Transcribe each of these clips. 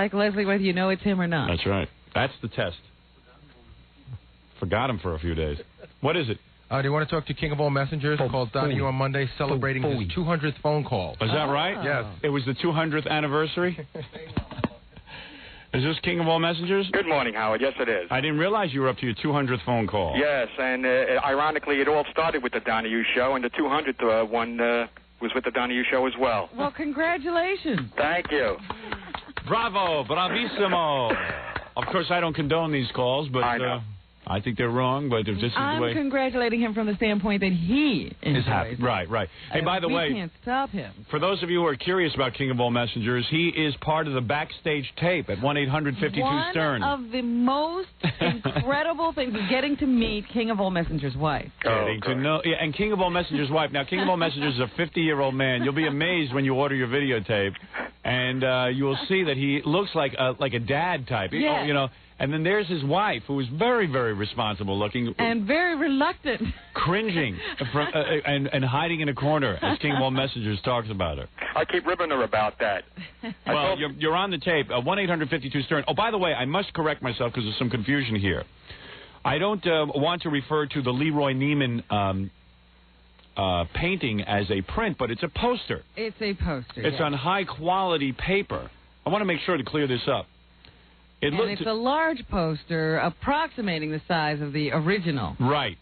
like Leslie, whether you know it's him or not. That's right. That's the test. Forgot him for a few days. What is it? Do you want to talk to King of All Messengers? Called Donahue on Monday, celebrating his 200th phone call. Is that right? Yes. It was the 200th anniversary? Is this King of All Messengers? Good morning, Howard. Yes, it is. I didn't realize you were up to your 200th phone call. Yes, and ironically, it all started with the Donahue Show, and the 200th one was with the Donahue Show as well. Well, congratulations. Thank you. Bravo, bravissimo. Of course, I don't condone these calls, but I know. I think they're wrong, but if this is the way... I'm congratulating him from the standpoint that he enjoys it. Right, right. Hey, by the way... We can't stop him. For those of you who are curious about King of All Messengers, he is part of the backstage tape at 1-800-52-STERN. One of the most incredible things is getting to meet King of All Messengers' wife. Getting to know... Yeah, and King of All Messengers' wife. Now, King of All Messengers is a 50-year-old man. You'll be amazed when you order your videotape, and you will see that he looks like a dad type. Yeah. You know... And then there's his wife, who is very, very responsible looking. And very reluctant. Cringing from, and hiding in a corner as King of All Messengers talks about her. I keep ribbing her about that. Well, you're on the tape, 1-800-52-STERN. Oh, by the way, I must correct myself because there's some confusion here. I don't want to refer to the Leroy Neiman painting as a print, but it's a poster. It's a poster, It's on high-quality paper. I want to make sure to clear this up. It's a large poster approximating the size of the original. Right.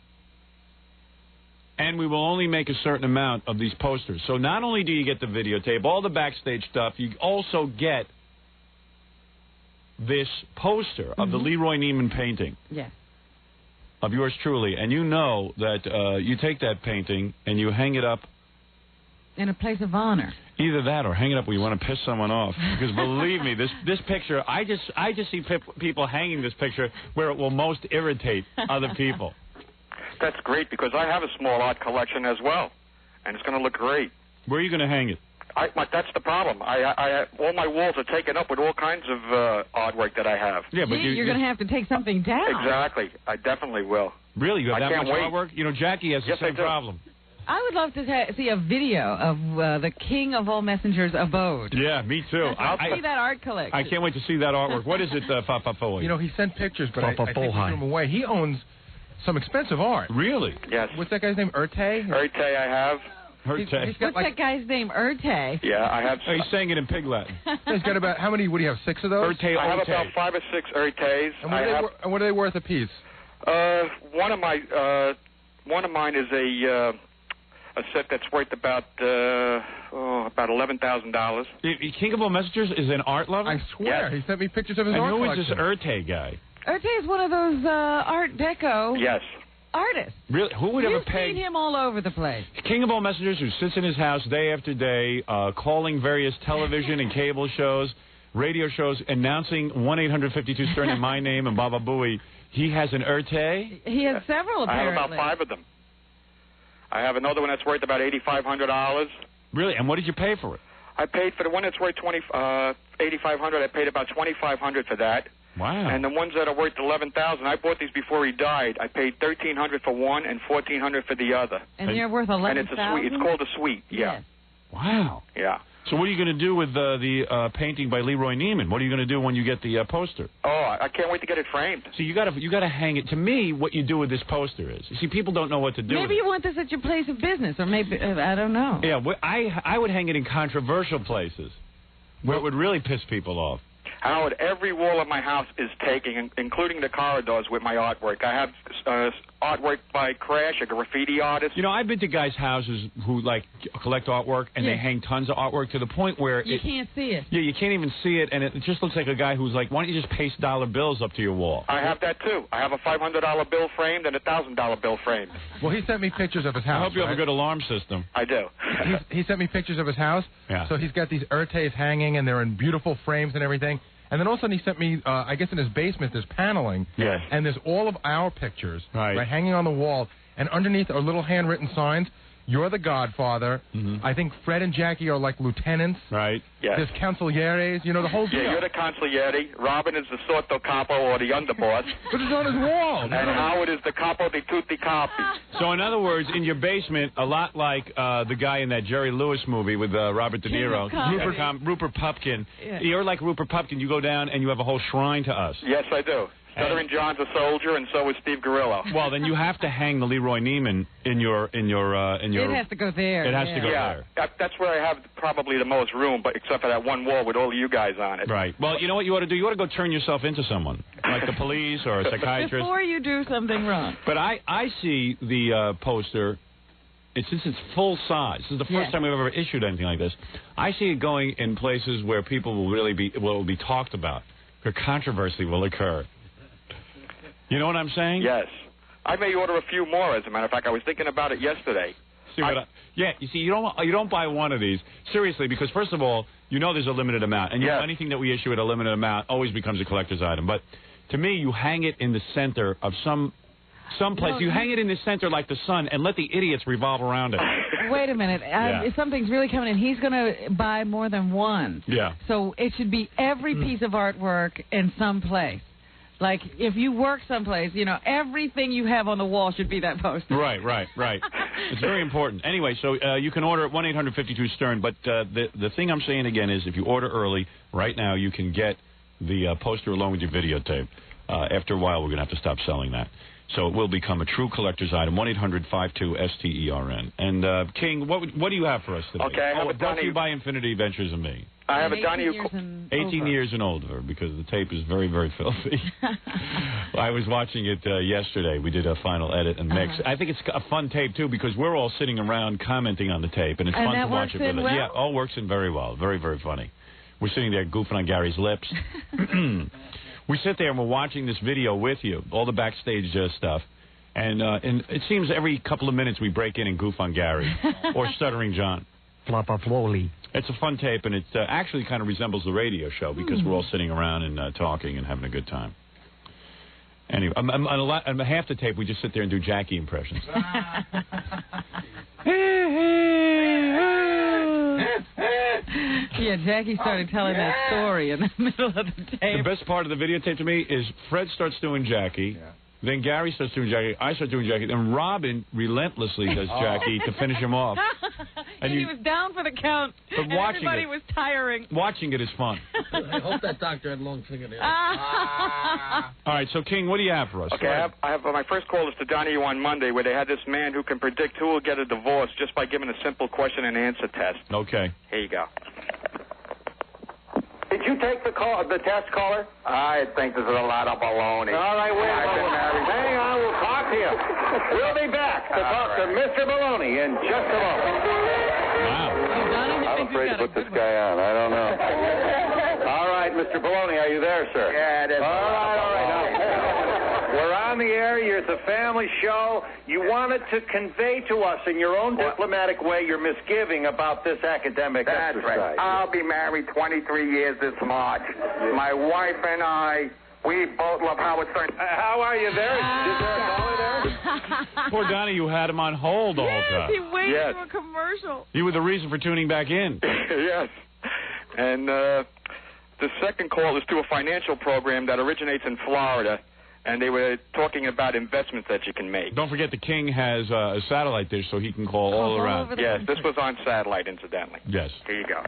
And we will only make a certain amount of these posters. So not only do you get the videotape, all the backstage stuff, you also get this poster of the Leroy Neiman painting. Yes. Of yours truly. And you know that you take that painting and you hang it up. In a place of honor. Either that or hang it up where you want to piss someone off. Because believe me, this picture, I just see people hanging this picture where it will most irritate other people. That's great, because I have a small art collection as well, and it's going to look great. Where are you going to hang it? That's the problem. All my walls are taken up with all kinds of artwork that I have. Yeah, but you're going to have to take something down. Exactly. I definitely will. Really? You have that much wait. artwork? You know, Jackie has the same problem. I would love to see a video of the King of All Messengers' abode. Yeah, me too. I'll see that art collection. I can't wait to see that artwork. What is it, Fafafoy? You know, he sent pictures, but I think he threw them away. He owns some expensive art. Really? Yes. What's that guy's name? Urte? Urte I have. Urte. What's that guy's name? Urte? Yeah, I have. Oh, he's saying it in Pig Latin. He's got about, how many, would he have, 6 of those? Urte, I have about 5 or 6 Urtes. And what are they worth a piece? One of mine is a set that's worth about $11,000. King of All Messengers is an art lover? I swear. Yes. He sent me pictures of his art collection. And who is this Urte guy? Urte is one of those Art Deco artists. Really? Who would ever pay? You've seen him all over the place. King of All Messengers, who sits in his house day after day, calling various television and cable shows, radio shows, announcing 1-800-52-STERN in my name and Baba Booey. He has an Urte? He has several, apparently. I have about 5 of them. I have another one that's worth about $8,500. Really? And what did you pay for it? I paid for the one that's worth $8,500. I paid about $2,500 for that. Wow. And the ones that are worth $11,000, I bought these before he died. I paid $1,300 for one and $1,400 for the other. And they're worth $11,000? And it's a suite. It's called a suite. Yeah. Yes. Wow. Yeah. So what are you going to do with the painting by Leroy Neiman? What are you going to do when you get the poster? Oh, I can't wait to get it framed. So you got to hang it. To me, what you do with this poster is, you see, people don't know what to do. Maybe you want this at your place of business, or maybe I don't know. Yeah, I would hang it in controversial places where it would really piss people off. Howard, every wall of my house is taking, including the corridors, with my artwork. I have artwork by Crash, a graffiti artist. You know, I've been to guys' houses who, like, collect artwork, and they hang tons of artwork to the point where... You can't see it. Yeah, you can't even see it, and it just looks like a guy who's like, why don't you just paste dollar bills up to your wall? I have that, too. I have a $500 bill framed and a $1,000 bill framed. Well, he sent me pictures of his house. I hope you have a good alarm system. I do. He sent me pictures of his house. Yeah. So he's got these Urtes hanging, and they're in beautiful frames and everything. And then all of a sudden he sent me, I guess in his basement, there's paneling. Yes. And there's all of our pictures right hanging on the wall. And underneath are little handwritten signs. You're the Godfather. I think Fred and Jackie are like lieutenants. Right. Yes. There's consiglieres. You know, the whole deal. Yeah, you're the consigliere. Robin is the sotto capo, or the underboss. But it's on his wall. And Howard is the capo di tutti capi. So, in other words, in your basement, a lot like the guy in that Jerry Lewis movie with Robert De Niro, Rupert Pupkin. Yeah. You're like Rupert Pupkin. You go down and you have a whole shrine to us. Yes, I do. Stuttering John's a soldier, and so is Steve Gorillo. Well, then you have to hang the Leroy Neiman in your. It has to go there. It has to go Yeah, there. that's where I have probably the most room, but except for that one wall with all of you guys on it. Right. Well, you know what you ought to do? You ought to go turn yourself into someone, like the police or a psychiatrist. Before you do something wrong. But I see the poster. Since it's full size, this is the first time we've ever issued anything like this. I see it going in places where people will be talked about, where controversy will occur. You know what I'm saying? Yes. I may order a few more, as a matter of fact. I was thinking about it yesterday. Yeah, you see, you don't buy one of these, seriously, because first of all, you know there's a limited amount, and you know anything that we issue at a limited amount always becomes a collector's item. But to me, you hang it in the center of some place. You hang it in the center like the sun and let the idiots revolve around it. Wait a minute. Something's really coming in. He's going to buy more than one. Yeah. So it should be every piece of artwork in some place. Like, if you work someplace, you know, everything you have on the wall should be that poster. Right. It's very important. Anyway, so you can order at 1-800-52-STERN, but the thing I'm saying again is if you order early, right now you can get the poster along with your videotape. After a while, we're going to have to stop selling that. So it will become a true collector's item, 1-800-52-STERN. And, King, what do you have for us today? Okay, I have brought to you by Infinity Ventures and me. I have a Donnie 18 years and older, because the tape is very, very filthy. I was watching it yesterday. We did a final edit and mix. I think it's a fun tape, too, because we're all sitting around commenting on the tape, and it's fun to watch it with us. Yeah, all works in very well. Very, very funny. We're sitting there goofing on Gary's lips. We sit there and we're watching this video with you, all the backstage stuff. And it seems every couple of minutes we break in and goof on Gary or Stuttering John. It's a fun tape, and it actually kind of resembles the radio show because we're all sitting around and talking and having a good time. Anyway, on half the tape, we just sit there and do Jackie impressions. Yeah, Jackie started telling that story in the middle of the tape. The best part of the videotape to me is Fred starts doing Jackie. Yeah. Then Gary starts doing Jackie. I start doing Jackie. Then Robin relentlessly does Jackie to finish him off. And he was down for the count. But watching everybody was tiring. Watching it is fun. I hope that doctor had long fingernails. All right, so King, what do you have for us? Okay, I have my first call is to Donnie on Monday, where they had this man who can predict who will get a divorce just by giving a simple question and answer test. Okay. Here you go. Did you take the test, caller? I think this is a lot of baloney. All right, wait a moment. Hang on, we'll talk to you. We'll be back to talk to Mr. Baloney in just a moment. Wow. I'm afraid to put this guy on. I don't know. All right, Mr. Baloney, are you there, sir? Yeah, it is. All right. We're on the air. It's a family show. You wanted to convey to us in your own diplomatic way your misgiving about this academic That's exercise. right. I'll be married 23 years this March. My wife and I, we both love Howard Stern. How are you there? Is there a caller there? Poor Donnie, you had him on hold the whole time. He waited for a commercial. You were the reason for tuning back in. Yes. And the second call is to a financial program that originates in Florida. And they were talking about investments that you can make. Don't forget the King has a satellite dish, so he can call all around. Yes, this was on satellite, incidentally. Yes. Here you go.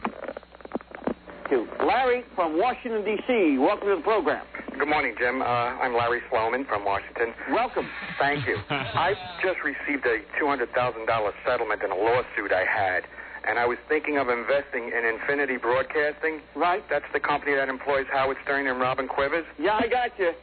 Larry from Washington, D.C. Welcome to the program. Good morning, Jim. I'm Larry Sloman from Washington. Welcome. Thank you. I just received a $200,000 settlement in a lawsuit I had. And I was thinking of investing in Infinity Broadcasting. Right. That's the company that employs Howard Stern and Robin Quivers. Yeah, I got you.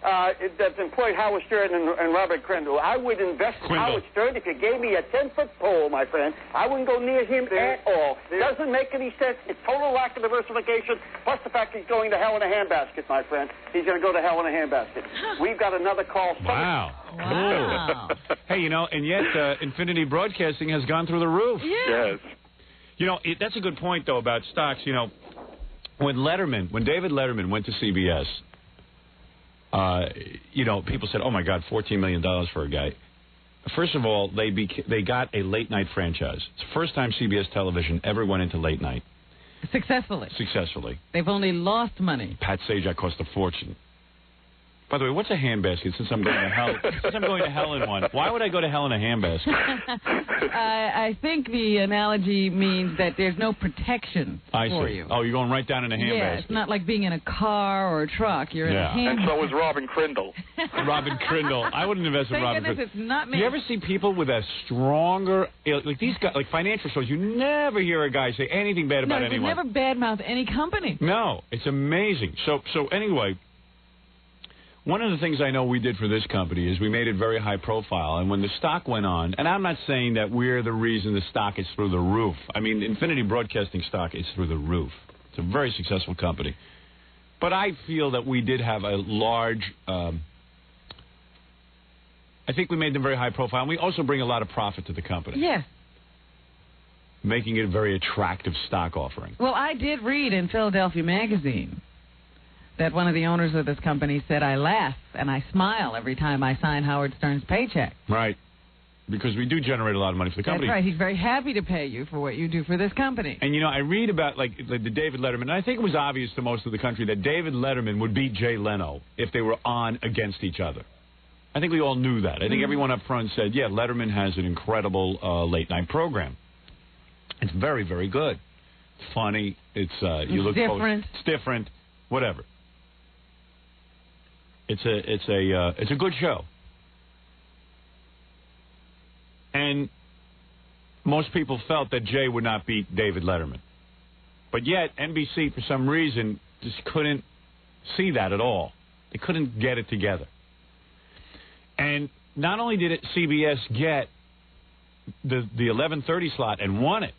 That employed Howard Stern and Robert Crandall. I would invest in Howard Stern if you gave me a 10-foot pole, my friend. I wouldn't go near him at all. Doesn't make any sense. It's total lack of diversification. Plus the fact he's going to hell in a handbasket, my friend. He's going to go to hell in a handbasket. We've got another call. Wow. Hey, you know, and yet Infinity Broadcasting has gone through the roof. Yeah. Yes. You know, that's a good point, though, about stocks. You know, when David Letterman went to CBS, you know, people said, oh, my God, $14 million for a guy. First of all, they got a late-night franchise. It's the first time CBS television ever went into late night. Successfully. They've only lost money. Pat Sajak cost a fortune. By the way, what's a handbasket? Since I'm going to hell, in one, why would I go to hell in a handbasket? I think the analogy means that there's no protection for you. Oh, you're going right down in a handbasket. Yeah, it's not like being in a car or a truck. You're in a handbasket. And so was Robin Crindle. Robin Crindle. I wouldn't invest in Robin Crindle. It's not me. You ever see people with a stronger, like these guys, like financial shows? You never hear a guy say anything bad about anyone. No, you never badmouth any company. No, it's amazing. So anyway. One of the things I know we did for this company is we made it very high profile, and when the stock went on, and I'm not saying that we're the reason the stock is through the roof. I mean, Infinity Broadcasting stock is through the roof. It's a very successful company. But I feel that we did have a large, I think we made them very high profile, and we also bring a lot of profit to the company. Yes. Making it a very attractive stock offering. Well, I did read in Philadelphia Magazine that one of the owners of this company said, I laugh and I smile every time I sign Howard Stern's paycheck. Right. Because we do generate a lot of money for the company. That's right. He's very happy to pay you for what you do for this company. And, I read about, like the David Letterman, and I think it was obvious to most of the country that David Letterman would beat Jay Leno if they were on against each other. I think we all knew that. I think everyone up front said, yeah, Letterman has an incredible late-night program. It's very, very good. It's funny. It's different. It's different. Whatever. It's a good show. And most people felt that Jay would not beat David Letterman. But yet, NBC, for some reason, just couldn't see that at all. They couldn't get it together. And not only did CBS get the 11:30 slot and won it,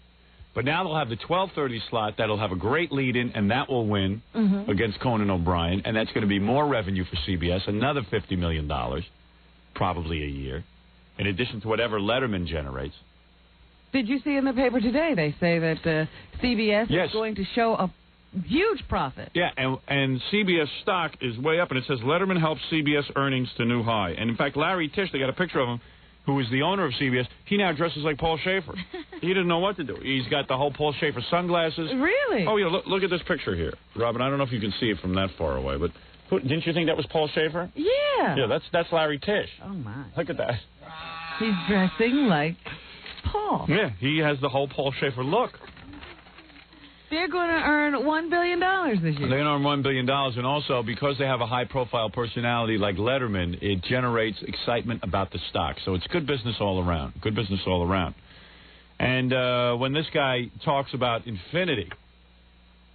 but now they'll have the 12:30 slot that'll have a great lead-in, and that will win against Conan O'Brien, and that's going to be more revenue for CBS, another $50 million, probably a year, in addition to whatever Letterman generates. Did you see in the paper today they say that CBS is going to show a huge profit? Yeah, and CBS stock is way up, and it says Letterman helps CBS earnings to new high. And, in fact, Larry Tisch, they got a picture of him, who is the owner of CBS, he now dresses like Paul Schaefer. He didn't know what to do. He's got the whole Paul Schaefer sunglasses. Really? Oh, yeah, look at this picture here. Robin, I don't know if you can see it from that far away, but didn't you think that was Paul Schaefer? Yeah. Yeah, that's Larry Tisch. Oh, my. Look at that. He's dressing like Paul. Yeah, he has the whole Paul Schaefer look. They're going to earn $1 billion this year. They're going to earn $1 billion, and also because they have a high-profile personality like Letterman, it generates excitement about the stock. So it's good business all around. Good business all around. And when this guy talks about Infinity,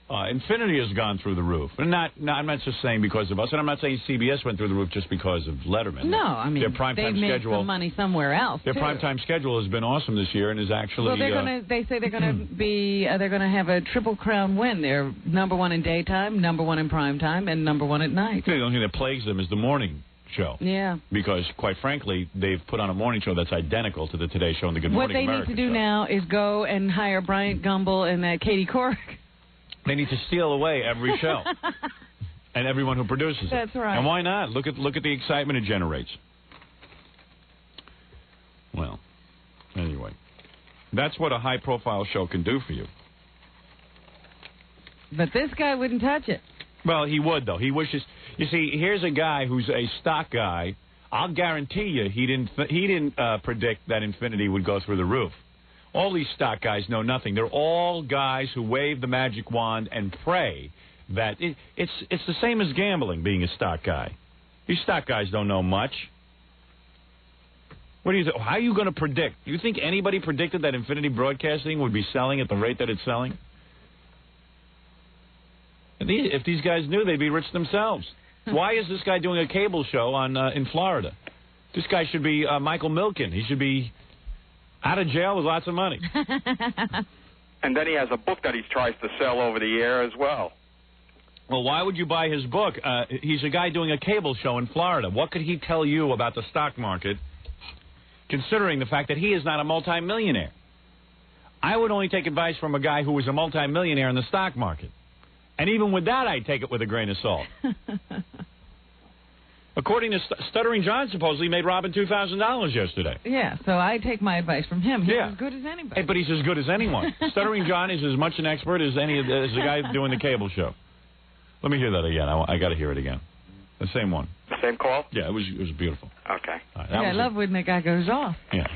Infinity has gone through the roof. And I'm not just saying because of us, and I'm not saying CBS went through the roof just because of Letterman. No, I mean, their primetime they've schedule, made some money somewhere else. Their primetime schedule has been awesome this year and is actually. Well, they say they're going to be. They're going to have a triple crown win. They're #1 in daytime, #1 in primetime, and #1 at night. The only thing that plagues them is the morning show. Yeah. Because, quite frankly, they've put on a morning show that's identical to the Today Show and the Good Morning America. What they need to do now is go and hire Bryant Gumbel and Katie Couric. They need to steal away every show and everyone who produces it. That's right. And why not? Look at the excitement it generates. Well, anyway, that's what a high-profile show can do for you. But this guy wouldn't touch it. Well, he would, though. He wishes. You see, here's a guy who's a stock guy. I'll guarantee you he didn't predict that Infinity would go through the roof. All these stock guys know nothing. They're all guys who wave the magic wand and pray that it's the same as gambling, being a stock guy. These stock guys don't know much. What do you think? How are you going to predict? Do you think anybody predicted that Infinity Broadcasting would be selling at the rate that it's selling? If these guys knew, they'd be rich themselves. Why is this guy doing a cable show in Florida? This guy should be Michael Milken. He should be out of jail with lots of money. And then he has a book that he tries to sell over the air as well. Well, why would you buy his book? He's a guy doing a cable show in Florida. What could he tell you about the stock market, considering the fact that he is not a multimillionaire? I would only take advice from a guy who was a multimillionaire in the stock market. And even with that, I'd take it with a grain of salt. According to Stuttering John, supposedly made Robin $2,000 yesterday. Yeah, so I take my advice from him. He's Yeah. as good as anybody. Hey, but he's as good as anyone. Stuttering John is as much an expert as as the guy doing the cable show. Let me hear that again. I got to hear it again. The same one. The same call? Yeah, it was beautiful. Okay. All right, Yeah, I love when the guy goes off. Yeah.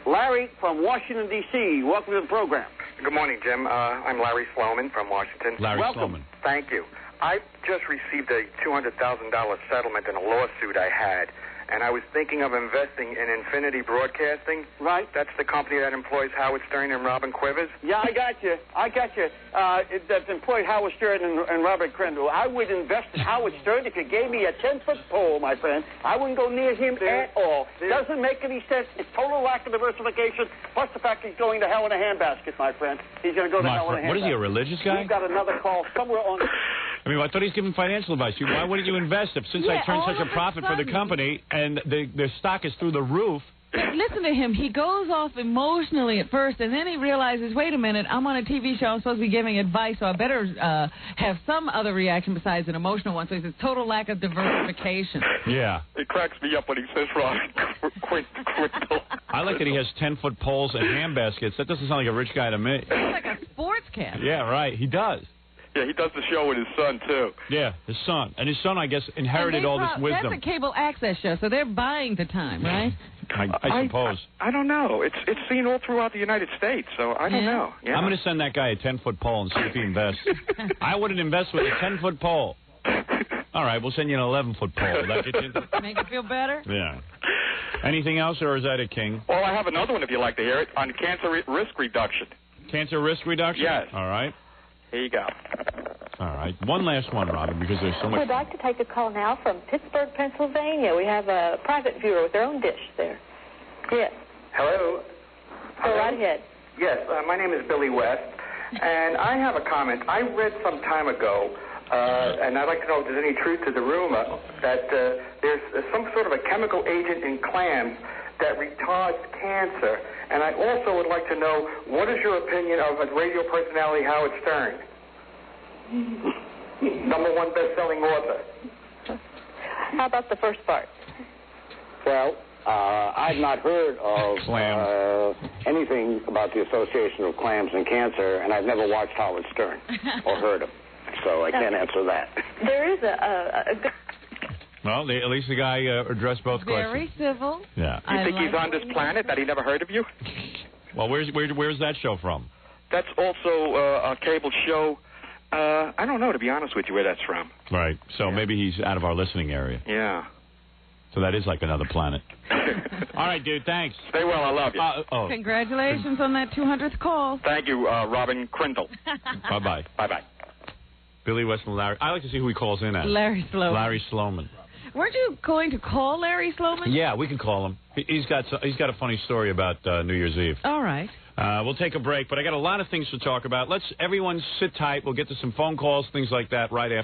Larry from Washington, D.C., welcome to the program. Good morning, Jim. I'm Larry Sloman from Washington. Larry Welcome. Sloman. Thank you. I just received a $200,000 settlement in a lawsuit I had, and I was thinking of investing in Infinity Broadcasting. Right. That's the company that employs Howard Stern and Robin Quivers. Yeah, I got you. That's employed Howard Stern and Robert Crandall. I would invest in Howard Stern if you gave me a 10-foot pole, my friend. I wouldn't go near him at all. Doesn't make any sense. It's total lack of diversification, plus the fact he's going to hell in a handbasket, my friend. He's going to go to hell in a handbasket. What is he, a religious guy? We've got another call somewhere on... I mean, I thought he's giving financial advice. Why wouldn't you invest since I turned such a profit for the company and their stock is through the roof? Listen to him. He goes off emotionally at first, and then he realizes, wait a minute, I'm on a TV show. I'm supposed to be giving advice, so I better have some other reaction besides an emotional one. So he says total lack of diversification. Yeah. It cracks me up when he says Robin Quindle. I like that he has 10-foot poles and hand baskets. That doesn't sound like a rich guy to me. It's like a sportscast. Yeah, right. He does. Yeah, he does the show with his son, too. Yeah, his son. And his son, I guess, inherited all this wisdom. That's a cable access show, so they're buying the time, right? I suppose. I don't know. It's seen all throughout the United States, so I don't know. Yeah. I'm going to send that guy a 10-foot pole and see if he invests. I wouldn't invest with a 10-foot pole. All right, we'll send you an 11-foot pole. That get you... Make you feel better? Yeah. Anything else, or is that it, King? Well, I have another one if you'd like to hear it, on cancer risk reduction. Cancer risk reduction? Yes. All right. Here you go. All right. One last one, Robin, because there's so much... We'd like to take a call now from Pittsburgh, Pennsylvania. We have a private viewer with their own dish there. Yes. Hello. Go right ahead. Yes, my name is Billy West, and I have a comment. I read some time ago, and I'd like to know if there's any truth to the rumor, that there's some sort of a chemical agent in clams that retards cancer. And I also would like to know, what is your opinion of radio personality Howard Stern? #1 best-selling author. How about the first part? Well, I've not heard of anything about the association of clams and cancer, and I've never watched Howard Stern or heard him, so I can't answer that. There is a good... Well, at least the guy addressed both Very questions. civil. Yeah. You think he's on this planet that he never heard of you? Well, where's that show from? That's also a cable show. I don't know, to be honest with you, where that's from. Right. So maybe he's out of our listening area. Yeah. So that is like another planet. All right, dude. Thanks. Stay well. I love you. Congratulations on that 200th call. Thank you, Robin Crindle. Bye-bye. Bye-bye. Billy West and Larry. I like to see who he calls in at. Larry Sloman. Larry Sloman. Weren't you going to call Larry Sloman? Yeah, we can call him. He's got a funny story about New Year's Eve. All right. We'll take a break, but I got a lot of things to talk about. Let's everyone sit tight. We'll get to some phone calls, things like that, right after.